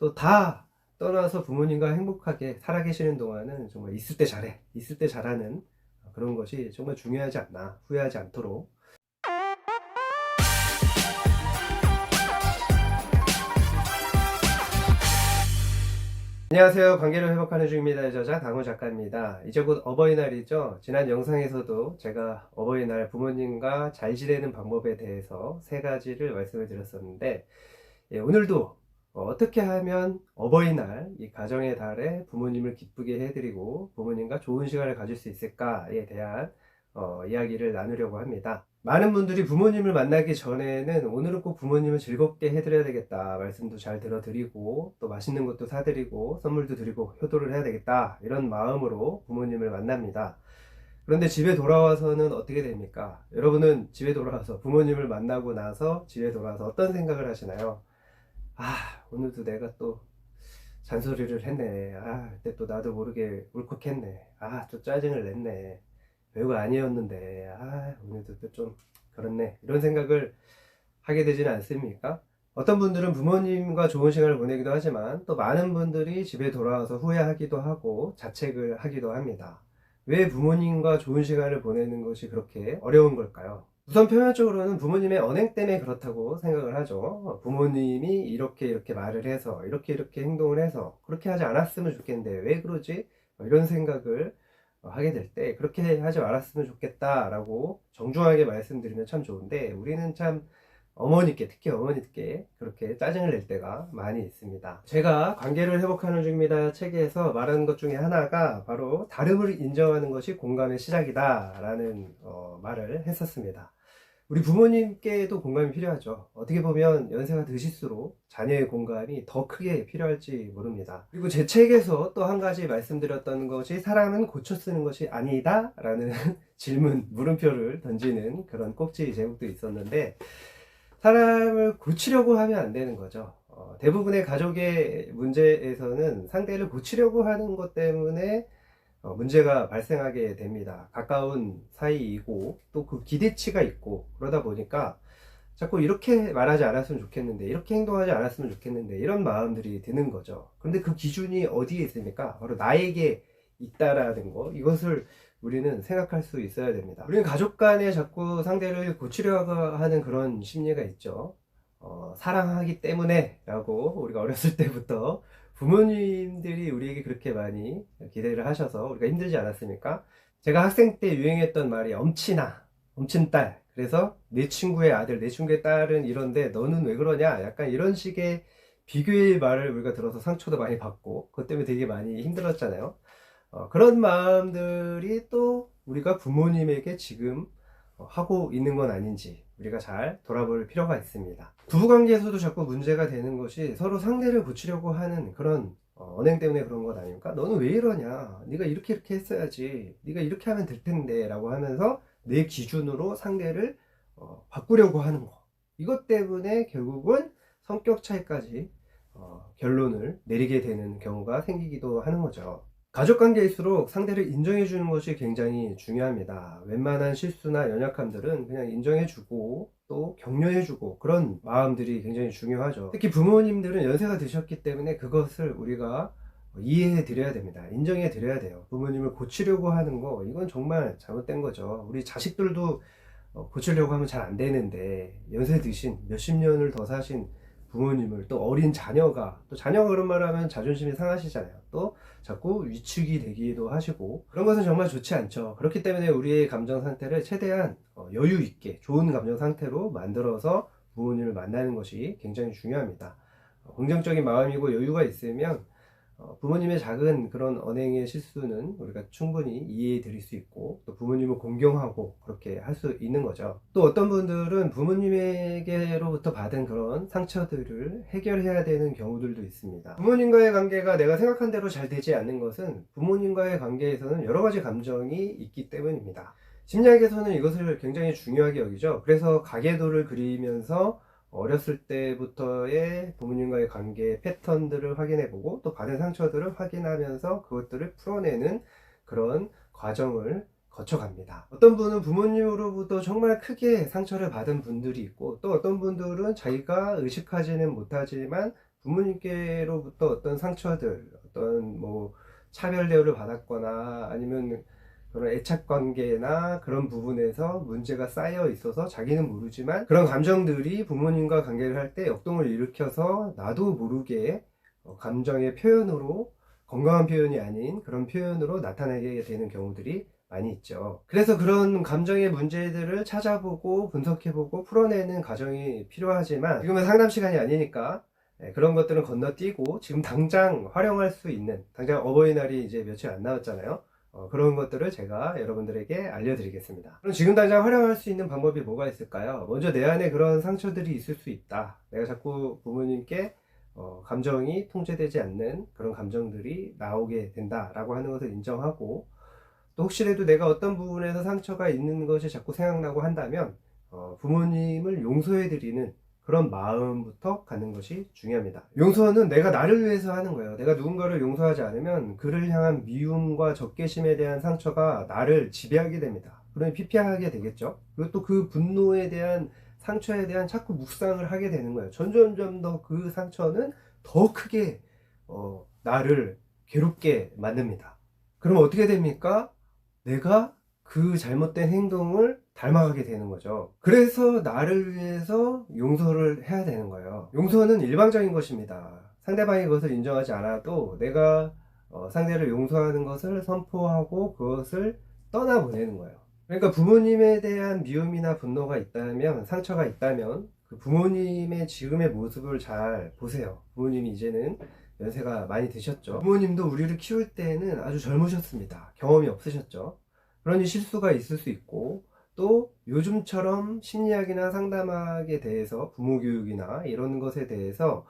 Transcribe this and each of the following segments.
또 다 떠나서 부모님과 행복하게 살아계시는 동안은 정말 있을 때 잘해, 있을 때 잘하는 그런 것이 정말 중요하지 않나, 후회하지 않도록. 안녕하세요. 관계를 회복하는 중입니다의 저자 강호 작가입니다. 이제 곧 어버이날이죠. 지난 영상에서도 제가 어버이날 부모님과 잘 지내는 방법에 대해서 세 가지를 말씀을 드렸었는데, 오늘도 어떻게 하면 어버이날 이 가정의 달에 부모님을 기쁘게 해드리고 부모님과 좋은 시간을 가질 수 있을까에 대한 이야기를 나누려고 합니다. 많은 분들이 부모님을 만나기 전에는 오늘은 꼭 부모님을 즐겁게 해드려야 되겠다 말씀도 잘 들어드리고, 또 맛있는 것도 사드리고 선물도 드리고 효도를 해야 되겠다 이런 마음으로 부모님을 만납니다. 그런데 집에 돌아와서는 어떻게 됩니까? 여러분은 집에 돌아와서 부모님을 만나고 나서 집에 돌아와서 어떤 생각을 하시나요? 오늘도 내가 또 잔소리를 했네. 그때 또 나도 모르게 울컥했네. 또 짜증을 냈네. 별거 아니었는데 오늘도 또 좀 그렇네, 이런 생각을 하게 되지는 않습니까? 어떤 분들은 부모님과 좋은 시간을 보내기도 하지만, 또 많은 분들이 집에 돌아와서 후회하기도 하고 자책을 하기도 합니다. 왜 부모님과 좋은 시간을 보내는 것이 그렇게 어려운 걸까요? 우선 표면적으로는 부모님의 언행 때문에 그렇다고 생각을 하죠. 부모님이 이렇게 말을 해서, 이렇게 행동을 해서 그렇게 하지 않았으면 좋겠는데 왜 그러지? 이런 생각을 하게 될 때, 그렇게 하지 말았으면 좋겠다라고 정중하게 말씀드리면 참 좋은데, 우리는 참 어머니께, 특히 어머니께 그렇게 짜증을 낼 때가 많이 있습니다. 제가 관계를 회복하는 중입니다 책에서 말하는 것 중에 하나가 바로 다름을 인정하는 것이 공감의 시작이다 라는 말을 했었습니다. 우리 부모님께도 공감이 필요하죠. 어떻게 보면 연세가 드실수록 자녀의 공감이 더 크게 필요할지 모릅니다. 그리고 제 책에서 또 한 가지 말씀드렸던 것이, 사람은 고쳐 쓰는 것이 아니다 라는 질문, 물음표를 던지는 그런 꼭지 제목도 있었는데, 사람을 고치려고 하면 안 되는 거죠. 대부분의 가족의 문제에서는 상대를 고치려고 하는 것 때문에 문제가 발생하게 됩니다. 가까운 사이이고 또 그 기대치가 있고, 그러다 보니까 자꾸 이렇게 말하지 않았으면 좋겠는데, 이렇게 행동하지 않았으면 좋겠는데, 이런 마음들이 드는 거죠. 그런데 그 기준이 어디에 있습니까? 바로 나에게 있다라는 거, 이것을 우리는 생각할 수 있어야 됩니다. 우리는 가족 간에 자꾸 상대를 고치려고 하는 그런 심리가 있죠. 사랑하기 때문에 라고 우리가 어렸을 때부터 부모님들이 우리에게 그렇게 많이 기대를 하셔서 우리가 힘들지 않았습니까? 제가 학생 때 유행했던 말이 엄친아, 엄친딸. 그래서 내 친구의 아들, 내 친구의 딸은 이런데 너는 왜 그러냐? 약간 이런 식의 비교의 말을 우리가 들어서 상처도 많이 받고, 그것 때문에 되게 많이 힘들었잖아요. 그런 마음들이 또 우리가 부모님에게 지금 하고 있는 건 아닌지 우리가 잘 돌아볼 필요가 있습니다. 부부관계에서도 자꾸 문제가 되는 것이 서로 상대를 고치려고 하는 그런 언행 때문에 그런 것 아닙니까? 너는 왜 이러냐? 네가 이렇게 했어야지. 네가 이렇게 하면 될 텐데 라고 하면서 내 기준으로 상대를 바꾸려고 하는 거. 이것 때문에 결국은 성격 차이까지 결론을 내리게 되는 경우가 생기기도 하는 거죠. 가족관계일수록 상대를 인정해주는 것이 굉장히 중요합니다. 웬만한 실수나 연약함들은 그냥 인정해주고 또 격려해주고, 그런 마음들이 굉장히 중요하죠. 특히 부모님들은 연세가 드셨기 때문에 그것을 우리가 이해해 드려야 됩니다. 인정해 드려야 돼요. 부모님을 고치려고 하는 거, 이건 정말 잘못된 거죠. 우리 자식들도 고치려고 하면 잘 안 되는데, 연세 드신 몇십 년을 더 사신 부모님을, 또 어린 자녀가, 또 자녀가 그런 말 하면 자존심이 상하시잖아요. 또 자꾸 위축이 되기도 하시고, 그런 것은 정말 좋지 않죠. 그렇기 때문에 우리의 감정 상태를 최대한 여유 있게 좋은 감정 상태로 만들어서 부모님을 만나는 것이 굉장히 중요합니다. 긍정적인 마음이고 여유가 있으면 부모님의 작은 그런 언행의 실수는 우리가 충분히 이해해 드릴 수 있고, 또 부모님을 공경하고 그렇게 할 수 있는 거죠. 또 어떤 분들은 부모님에게로부터 받은 그런 상처들을 해결해야 되는 경우들도 있습니다. 부모님과의 관계가 내가 생각한 대로 잘 되지 않는 것은 부모님과의 관계에서는 여러 가지 감정이 있기 때문입니다. 심리학에서는 이것을 굉장히 중요하게 여기죠. 그래서 가계도를 그리면서 어렸을 때부터의 부모님과의 관계 패턴들을 확인해보고, 또 받은 상처들을 확인하면서 그것들을 풀어내는 그런 과정을 거쳐갑니다. 어떤 분은 부모님으로부터 정말 크게 상처를 받은 분들이 있고, 또 어떤 분들은 자기가 의식하지는 못하지만 부모님께로부터 어떤 상처들, 어떤 뭐 차별 대우를 받았거나 아니면 그런 애착 관계나 그런 부분에서 문제가 쌓여 있어서 자기는 모르지만 그런 감정들이 부모님과 관계를 할 때 역동을 일으켜서 나도 모르게 감정의 표현으로, 건강한 표현이 아닌 그런 표현으로 나타나게 되는 경우들이 많이 있죠. 그래서 그런 감정의 문제들을 찾아보고 분석해보고 풀어내는 과정이 필요하지만 지금은 상담 시간이 아니니까 그런 것들은 건너뛰고 지금 당장 활용할 수 있는, 당장 어버이날이 이제 며칠 안 남았잖아요. 그런 것들을 제가 여러분들에게 알려드리겠습니다. 그럼 지금 당장 활용할 수 있는 방법이 뭐가 있을까요? 먼저 내 안에 그런 상처들이 있을 수 있다. 내가 자꾸 부모님께 감정이 통제되지 않는 그런 감정들이 나오게 된다라고 하는 것을 인정하고, 또 혹시라도 내가 어떤 부분에서 상처가 있는 것이 자꾸 생각나고 한다면 부모님을 용서해 드리는 그런 마음부터 갖는 것이 중요합니다. 용서는 내가 나를 위해서 하는 거예요. 내가 누군가를 용서하지 않으면 그를 향한 미움과 적개심에 대한 상처가 나를 지배하게 됩니다. 그러니 피폐하게 되겠죠. 그리고 또 그 분노에 대한 상처에 대한 자꾸 묵상을 하게 되는 거예요. 점점점 더 그 상처는 더 크게 나를 괴롭게 만듭니다. 그럼 어떻게 됩니까? 내가 그 잘못된 행동을 닮아가게 되는 거죠. 그래서 나를 위해서 용서를 해야 되는 거예요. 용서는 일방적인 것입니다. 상대방이 그것을 인정하지 않아도 내가 상대를 용서하는 것을 선포하고 그것을 떠나보내는 거예요. 그러니까 부모님에 대한 미움이나 분노가 있다면, 상처가 있다면 그 부모님의 지금의 모습을 잘 보세요. 부모님이 이제는 연세가 많이 드셨죠. 부모님도 우리를 키울 때는 아주 젊으셨습니다. 경험이 없으셨죠. 그러니 실수가 있을 수 있고, 또 요즘처럼 심리학이나 상담학에 대해서, 부모 교육이나 이런 것에 대해서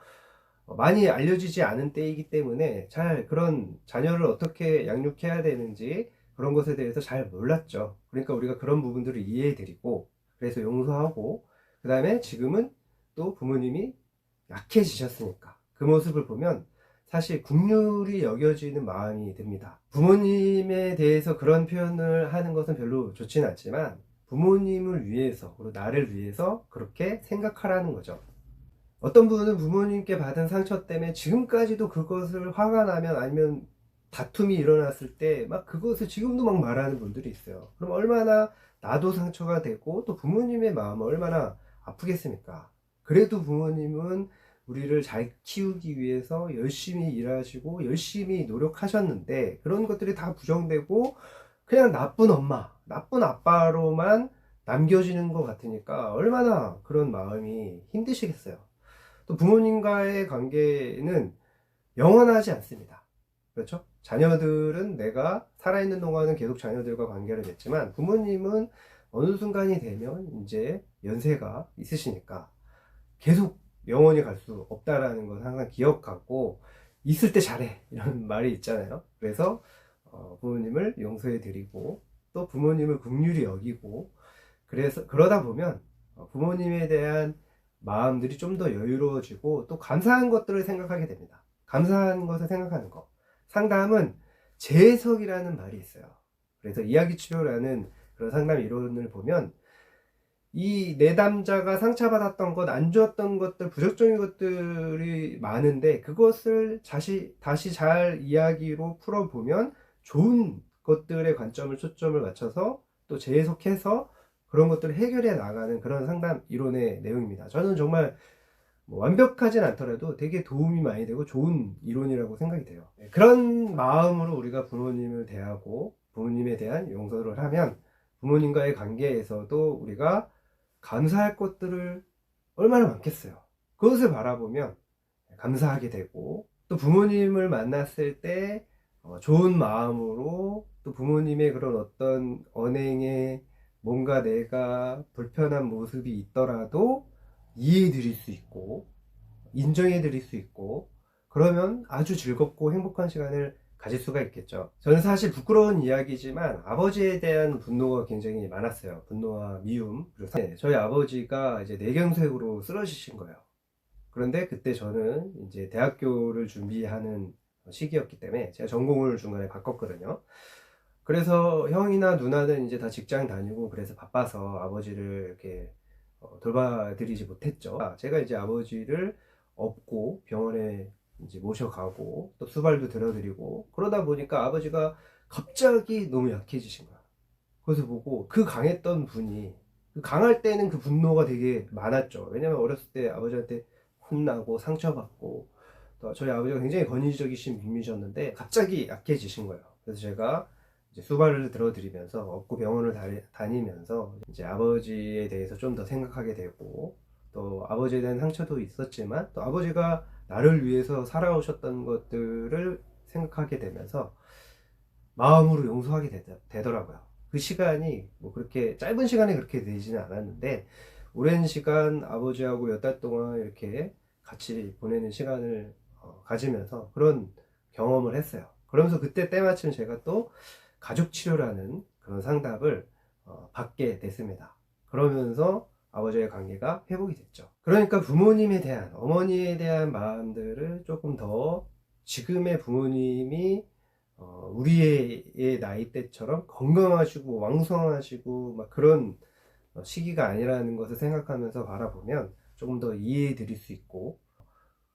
많이 알려지지 않은 때이기 때문에 잘 그런 자녀를 어떻게 양육해야 되는지 그런 것에 대해서 잘 몰랐죠. 그러니까 우리가 그런 부분들을 이해해 드리고, 그래서 용서하고, 그 다음에 지금은 또 부모님이 약해지셨으니까 그 모습을 보면 사실 국률이 여겨지는 마음이 듭니다. 부모님에 대해서 그런 표현을 하는 것은 별로 좋지는 않지만 부모님을 위해서, 그리고 나를 위해서 그렇게 생각하라는 거죠. 어떤 분은 부모님께 받은 상처 때문에 지금까지도 그것을 화가 나면, 아니면 다툼이 일어났을 때 막 그것을 지금도 막 말하는 분들이 있어요. 그럼 얼마나 나도 상처가 되고 또 부모님의 마음은 얼마나 아프겠습니까? 그래도 부모님은 우리를 잘 키우기 위해서 열심히 일하시고 열심히 노력하셨는데 그런 것들이 다 부정되고 그냥 나쁜 엄마, 나쁜 아빠로만 남겨지는 것 같으니까 얼마나 그런 마음이 힘드시겠어요. 또 부모님과의 관계는 영원하지 않습니다. 그렇죠? 자녀들은 내가 살아있는 동안은 계속 자녀들과 관계를 맺지만 부모님은 어느 순간이 되면 이제 연세가 있으시니까 계속 영원히 갈 수 없다라는 걸 항상 기억하고, 있을 때 잘해 이런 말이 있잖아요. 그래서 부모님을 용서해 드리고 또 부모님을 긍휼히 여기고, 그래서 그러다 보면 부모님에 대한 마음들이 좀 더 여유로워지고 또 감사한 것들을 생각하게 됩니다. 감사한 것을 생각하는 것. 상담은 재해석이라는 말이 있어요. 그래서 이야기 치료라는 그런 상담 이론을 보면 이 내담자가 상처받았던 것, 안 좋았던 것들, 부정적인 것들이 많은데 그것을 다시 잘 이야기로 풀어보면 좋은 것들의 관점을, 초점을 맞춰서 또 재해석해서 그런 것들을 해결해 나가는 그런 상담 이론의 내용입니다. 저는 정말 뭐 완벽하진 않더라도 되게 도움이 많이 되고 좋은 이론이라고 생각이 돼요. 그런 마음으로 우리가 부모님을 대하고 부모님에 대한 용서를 하면 부모님과의 관계에서도 우리가 감사할 것들을 얼마나 많겠어요. 그것을 바라보면 감사하게 되고, 또 부모님을 만났을 때 좋은 마음으로, 또 부모님의 그런 어떤 언행에 뭔가 내가 불편한 모습이 있더라도 이해해 드릴 수 있고 인정해 드릴 수 있고, 그러면 아주 즐겁고 행복한 시간을 가질 수가 있겠죠. 저는 사실 부끄러운 이야기지만 아버지에 대한 분노가 굉장히 많았어요. 분노와 미움. 그리고 저희 아버지가 이제 뇌경색으로 쓰러지신 거예요. 그런데 그때 저는 이제 대학교를 준비하는 시기였기 때문에 제가 전공을 중간에 바꿨거든요. 그래서 형이나 누나는 이제 다 직장 다니고 그래서 바빠서 아버지를 이렇게 돌봐드리지 못했죠. 제가 이제 아버지를 업고 병원에 이제 모셔가고 또 수발도 들어드리고 그러다 보니까 아버지가 갑자기 너무 약해지신 거야. 그래서 보고 그 강했던 분이 그 강할 때는 그 분노가 되게 많았죠. 왜냐면 어렸을 때 아버지한테 혼나고 상처받고 또 저희 아버지가 굉장히 권위적이신 분이셨는데 갑자기 약해지신 거예요. 그래서 제가 이제 수발을 들어드리면서 업고 병원을 다니면서 이제 아버지에 대해서 좀 더 생각하게 되고 또 아버지에 대한 상처도 있었지만 또 아버지가 나를 위해서 살아오셨던 것들을 생각하게 되면서 마음으로 용서하게 되더라고요. 그 시간이 뭐 그렇게 짧은 시간에 그렇게 되지는 않았는데 오랜 시간 아버지하고 몇 달 동안 이렇게 같이 보내는 시간을 가지면서 그런 경험을 했어요. 그러면서 그때 때마침 제가 또 가족 치료라는 그런 상담을 받게 됐습니다. 그러면서 아버지의 관계가 회복이 됐죠. 그러니까 부모님에 대한, 어머니에 대한 마음들을 조금 더 지금의 부모님이 우리의 나이 때처럼 건강하시고 왕성하시고 막 그런 시기가 아니라는 것을 생각하면서 바라보면 조금 더 이해해 드릴 수 있고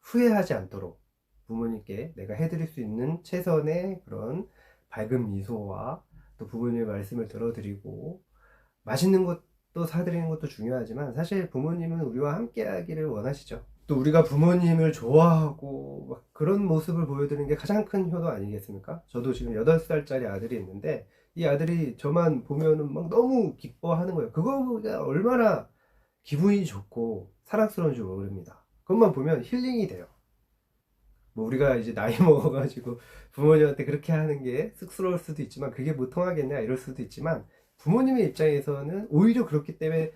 후회하지 않도록 부모님께 내가 해드릴 수 있는 최선의 그런 밝은 미소와 또 부모님의 말씀을 들어드리고 맛있는 것도 사드리는 것도 중요하지만 사실 부모님은 우리와 함께 하기를 원하시죠. 또 우리가 부모님을 좋아하고 막 그런 모습을 보여드리는 게 가장 큰 효도 아니겠습니까? 저도 지금 8살짜리 아들이 있는데 이 아들이 저만 보면은 막 너무 기뻐하는 거예요. 그거가 얼마나 기분이 좋고 사랑스러운 줄 모릅니다. 그것만 보면 힐링이 돼요. 뭐 우리가 이제 나이 먹어가지고 부모님한테 그렇게 하는 게 쑥스러울 수도 있지만 그게 뭐 통하겠냐 이럴 수도 있지만 부모님의 입장에서는 오히려 그렇기 때문에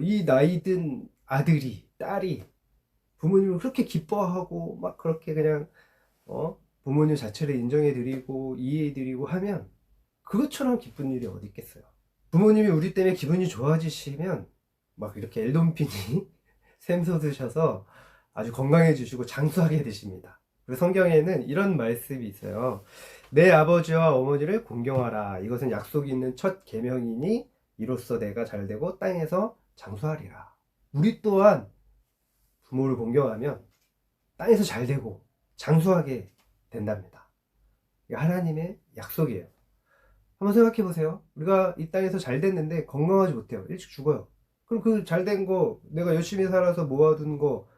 이 나이 든 아들이 딸이 부모님을 그렇게 기뻐하고 막 그렇게 그냥 부모님 자체를 인정해드리고 이해해드리고 하면 그것처럼 기쁜 일이 어디 있겠어요. 부모님이 우리 때문에 기분이 좋아지시면 막 이렇게 엘돈핀이 샘솟으셔서 아주 건강해지시고 장수하게 되십니다. 그리고 성경에는 이런 말씀이 있어요. 내 아버지와 어머니를 공경하라. 이것은 약속이 있는 첫 계명이니 이로써 내가 잘되고 땅에서 장수하리라. 우리 또한 부모를 공경하면 땅에서 잘되고 장수하게 된답니다. 이게 하나님의 약속이에요. 한번 생각해 보세요. 우리가 이 땅에서 잘 됐는데 건강하지 못해요. 일찍 죽어요. 그럼 그 잘된 거, 내가 열심히 살아서 모아둔 거,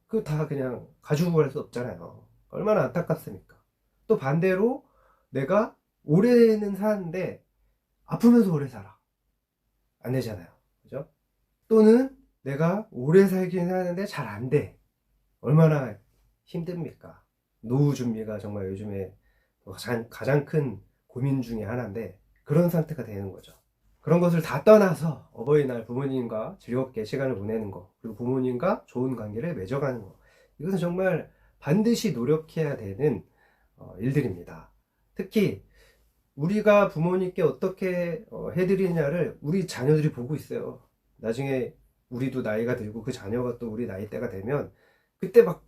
그거 다 그냥 가지고 갈 수 없잖아요. 얼마나 안타깝습니까? 또 반대로 내가 오래는 사는데 아프면서 오래 살아. 안 되잖아요. 그죠? 또는 내가 오래 살긴 하는데 잘 안 돼. 얼마나 힘듭니까? 노후 준비가 정말 요즘에 가장 큰 고민 중에 하나인데 그런 상태가 되는 거죠. 그런 것을 다 떠나서 어버이날 부모님과 즐겁게 시간을 보내는 거, 그리고 부모님과 좋은 관계를 맺어가는 거, 이것은 정말 반드시 노력해야 되는 일들입니다. 특히 우리가 부모님께 어떻게 해드리냐를 우리 자녀들이 보고 있어요. 나중에 우리도 나이가 들고 그 자녀가 또 우리 나이대가 되면 그때 막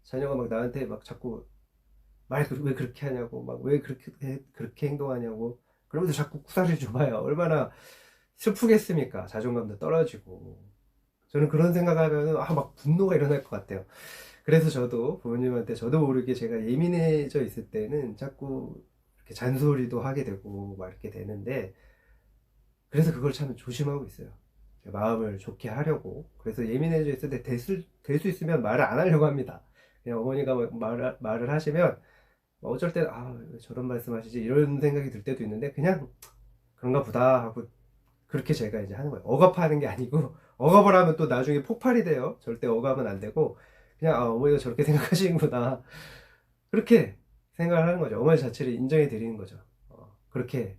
자녀가 막 나한테 막 자꾸 왜 그렇게 하냐고 막 왜 그렇게 행동하냐고 그러면서 자꾸 구사를 줘봐요. 얼마나 슬프겠습니까? 자존감도 떨어지고 저는 그런 생각하면 막 분노가 일어날 것 같아요. 그래서 저도 부모님한테 저도 모르게 제가 예민해져 있을 때는 자꾸 이렇게 잔소리도 하게 되고 막 이렇게 되는데 그래서 그걸 참 조심하고 있어요. 마음을 좋게 하려고. 그래서 예민해져 있을 때 될 수 있으면 말을 안 하려고 합니다. 그냥 어머니가 말을 하시면 어쩔 때는 왜 저런 말씀하시지 이런 생각이 들 때도 있는데 그냥 그런가 보다 하고 그렇게 제가 이제 하는 거예요. 억압하는 게 아니고 억압을 하면 또 나중에 폭발이 돼요. 절대 억압은 안 되고 그냥 어머니가 저렇게 생각하시는구나 그렇게 생각을 하는 거죠. 어머니 자체를 인정해 드리는 거죠. 그렇게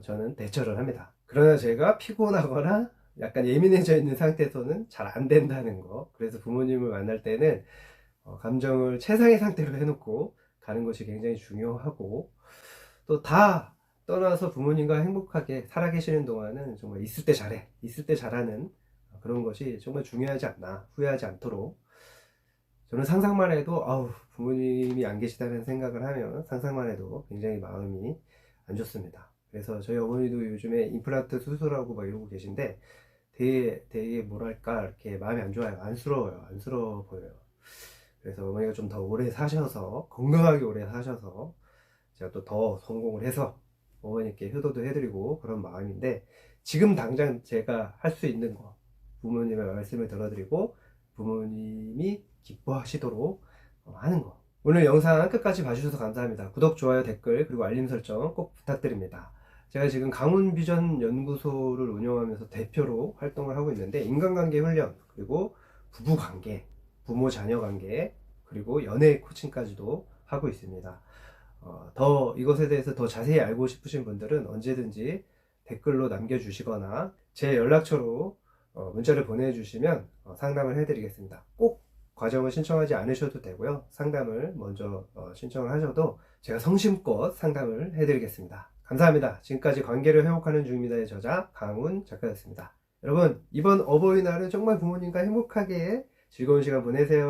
저는 대처를 합니다. 그러나 제가 피곤하거나 약간 예민해져 있는 상태에서는 잘 안 된다는 거. 그래서 부모님을 만날 때는 감정을 최상의 상태로 해놓고 가는 것이 굉장히 중요하고 또 다 떠나서 부모님과 행복하게 살아계시는 동안은 정말 있을 때 잘해, 있을 때 잘하는 그런 것이 정말 중요하지 않나, 후회하지 않도록. 저는 상상만 해도 부모님이 안 계시다는 생각을 하면 상상만 해도 굉장히 마음이 안 좋습니다. 그래서 저희 어머니도 요즘에 임플란트 수술하고 막 이러고 계신데 되게 뭐랄까 이렇게 마음이 안 좋아요. 안쓰러워요. 안쓰러워 보여요. 그래서 어머니가 좀 더 오래 사셔서 건강하게 오래 사셔서 제가 또 더 성공을 해서 어머니께 효도도 해드리고 그런 마음인데, 지금 당장 제가 할 수 있는 거 부모님의 말씀을 들어드리고 부모님이 기뻐하시도록 하는 거. 오늘 영상 끝까지 봐주셔서 감사합니다. 구독, 좋아요, 댓글 그리고 알림 설정 꼭 부탁드립니다. 제가 지금 강훈비전 연구소를 운영하면서 대표로 활동을 하고 있는데, 인간관계 훈련 그리고 부부관계, 부모 자녀 관계 그리고 연애 코칭까지도 하고 있습니다. 더 이것에 대해서 더 자세히 알고 싶으신 분들은 언제든지 댓글로 남겨주시거나 제 연락처로 문자를 보내주시면 상담을 해드리겠습니다. 꼭 과정을 신청하지 않으셔도 되고요. 상담을 먼저 신청을 하셔도 제가 성심껏 상담을 해드리겠습니다. 감사합니다. 지금까지 관계를 회복하는 중입니다의 저자 강훈 작가였습니다. 여러분, 이번 어버이날은 정말 부모님과 행복하게 즐거운 시간 보내세요.